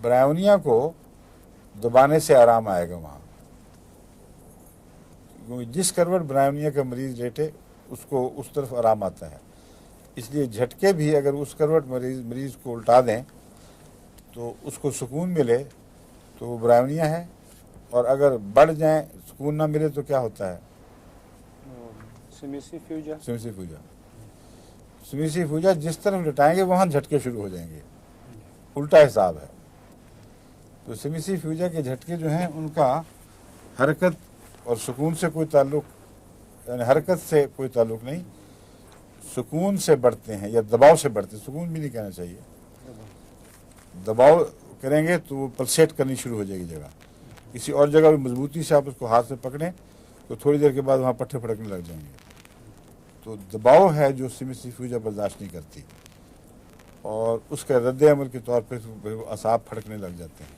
Bryonia को दबाने से आराम आएगा वहाँ, क्योंकि जिस करवट ब्रायोनिया का मरीज लेटे उसको उस तरफ आराम आता है। इसलिए झटके भी अगर उस करवट मरीज को उल्टा दें तो उसको सुकून मिले तो वो ब्रायोनिया है, और अगर बढ़ जाए सुकून ना मिले तो क्या होता है? सिमिसिफ्यूजा। सिमिसिफ्यूजा जिस तरफ लटाएंगे वहाँ झटके शुरू हो जाएंगे, उल्टा हिसाब है। तो सिमिसिफ्यूजा के झटके जो हैं उनका हरकत और सुकून से कोई ताल्लुक, यानी हरकत से कोई ताल्लुक नहीं, सुकून से बढ़ते हैं या दबाव से बढ़ते हैं, सुकून भी नहीं कहना चाहिए। दबाव करेंगे तो वो पल्सेट करनी शुरू हो जाएगी जगह, किसी और जगह भी मजबूती से आप उसको हाथ से पकड़ें तो थोड़ी देर के बाद वहाँ पट्टे फड़कने लग जाएंगे। तो दबाव है जो सिमिसिफ्यूजा बर्दाश्त नहीं करती, और उसके रद्द अमल के तौर पर असाब फड़कने लग जाते हैं।